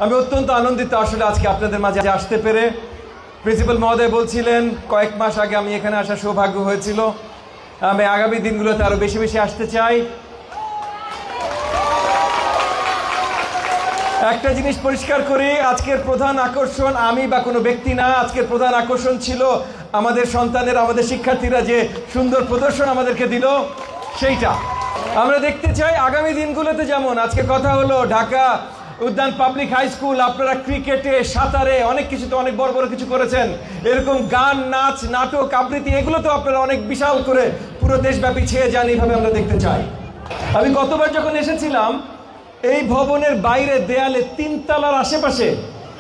আমি অত্যন্ত আনন্দিত আসলে আজকে আপনাদের মাঝে আসতে পেরে। প্রিন্সিপাল মহোদয় বলছিলেন কয়েক মাস আগে আমি এখানে আসার সৌভাগ্য হয়েছিল। আমি আগামী দিনগুলোতে আরো বেশি বেশি আসতে চাই। একটা জিনিস পরিষ্কার করি, আজকের প্রধান আকর্ষণ আমি বা কোনো ব্যক্তি না। আজকের প্রধান আকর্ষণ ছিল আমাদের সন্তানের, আমাদের শিক্ষার্থীরা যে সুন্দর প্রদর্শন আমাদেরকে দিল, সেইটা আমরা দেখতে চাই আগামী দিনগুলোতে। যেমন আজকে কথা হলো ঢাকা উদ্যান পাবলিক হাই স্কুল, আপনারা ক্রিকেটে, সাঁতারে, অনেক কিছুতে অনেক বড় বড় কিছু করেছেন। এরকম গান, নাচ, নাটক, আবৃত্তি, এগুলো তো আপনারা অনেক বিশাল করে পুরো দেশব্যাপী ছেয়ে যান, এইভাবে আমরা দেখতে চাই। আমি গতবার যখন এসেছিলাম, এই ভবনের বাইরে দেয়ালে 3 তলার আশেপাশে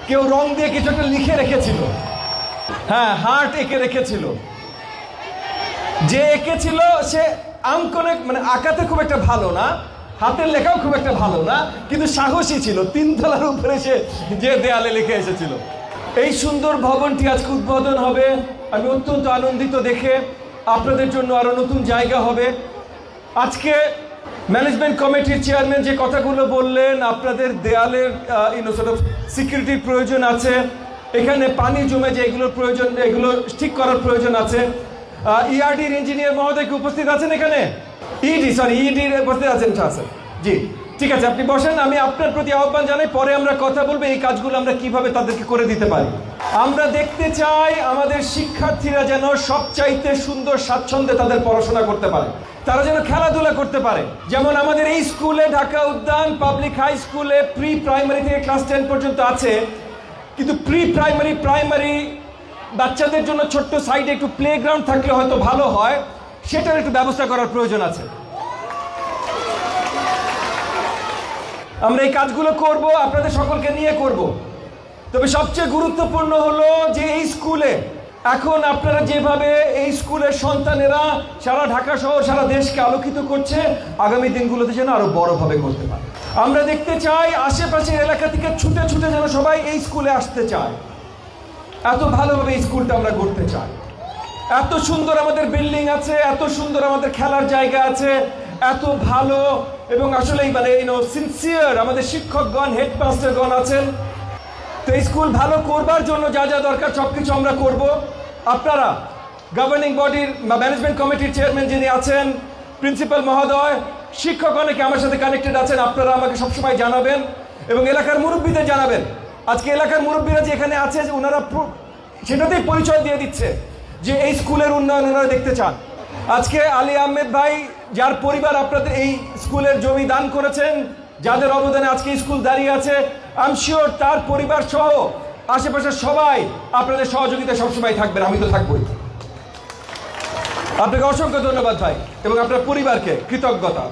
কেউ রং দিয়ে কিছু একটা লিখে রেখেছিল। হ্যাঁ, হার্ট এঁকে রেখেছিল। যে এঁকেছিল সে অঙ্কনে মানে আঁকাতে খুব একটা ভালো না, হাতের লেখাও খুব একটা ভালো না, কিন্তু সাহসী ছিল। 3 তলার উপরে সে যে দেয়ালে লিখে এসেছিল। এই সুন্দর ভবনটি আজকে উদ্বোধন হবে। আমি অত্যন্ত আনন্দিত দেখে। আপনাদের জন্য আরো নতুন জায়গা হবে। আজকে ম্যানেজমেন্ট কমিটির চেয়ারম্যান যে কথাগুলো বললেন, আপনাদের দেয়ালের সিকিউরিটির প্রয়োজন আছে, এখানে পানি জমে যে এগুলোর প্রয়োজন, এগুলো ঠিক করার প্রয়োজন আছে। ইআরডির ইঞ্জিনিয়ার মহোদয় কি উপস্থিত আছেন এখানে? ইডির উপস্থিত আছেন? আচ্ছা, জি, ঠিক আছে, আপনি বসেন। আমি আপনার প্রতি আহ্বান জানাই, পরে আমরা কথা বলবো এই কাজগুলো আমরা কিভাবে তাদেরকে করে দিতে পারি। আমরা দেখতে চাই আমাদের শিক্ষার্থীরা যেন সবচাইতে সুন্দর স্বাচ্ছন্দ্যে তাদের পড়াশোনা করতে পারে, তারা যেন খেলাধুলা করতে পারে। যেমন আমাদের এই স্কুলে, ঢাকা উদ্যান পাবলিক হাই স্কুলে, প্রি প্রাইমারি থেকে ক্লাস 10 পর্যন্ত আছে, কিন্তু প্রি প্রাইমারি বাচ্চাদের জন্য ছোট্ট সাইডে একটু প্লেগ্রাউন্ড থাকলে হয়তো ভালো হয়, সেটার একটু ব্যবস্থা করার প্রয়োজন আছে। আমরা এই কাজগুলো করব, আপনাদের সকলকে নিয়ে করব। তবে সবচেয়ে গুরুত্বপূর্ণ হলো যে এই স্কুলে এখন আপনারা যেভাবে এই স্কুলের সন্তানেরা সারা ঢাকা শহর, সারা দেশকে আলোকিত করছে, আগামী দিনগুলোতে যেন আরো বড়ভাবে করতে পারে। আমরা দেখতে চাই আশেপাশের এলাকা থেকে ছুটে ছুটে যেন সবাই এই স্কুলে আসতে চায়। এত ভালোভাবে এই স্কুলটা আমরা করতে চাই। এত সুন্দর আমাদের বিল্ডিং আছে, এত সুন্দর আমাদের খেলার জায়গা আছে, এত ভালো এবং আসলেই মানে সিনসিয়ার আমাদের শিক্ষকগণ, হেডমাস্টারগণ আছেন। তো এই স্কুল ভালো করবার জন্য যা যা দরকার সবকিছু আমরা করব। আপনারা গভর্নিং বডির বা ম্যানেজমেন্ট কমিটির চেয়ারম্যান যিনি আছেন, প্রিন্সিপাল মহোদয়, শিক্ষক অনেকে আমার সাথে কানেক্টেড আছেন, আপনারা আমাকে সবসময় জানাবেন এবং এলাকার মুরব্বীদের জানাবেন। আজকে এলাকার মুরব্বীরা যে এখানে আছে, ওনারা সেটাতেই পরিচয় দিয়ে দিচ্ছে যে এই স্কুলের উন্নয়ন ওনারা দেখতে চান। আজকে আলী আহমেদ ভাই, যার পরিবার আপনাদের এই স্কুলের জমি দান করেছেন, যাদের অবদানে আজকে স্কুল দাঁড়িয়ে আছে, আই এম শিওর তার পরিবার সহ আশেপাশের সবাই আপনাদের সহযোগিতা সবসময় থাকবেন। আমি তো থাকবই। আপনাকে অসংখ্য ধন্যবাদ ভাই এবং আপনার পরিবারকে কৃতজ্ঞতা।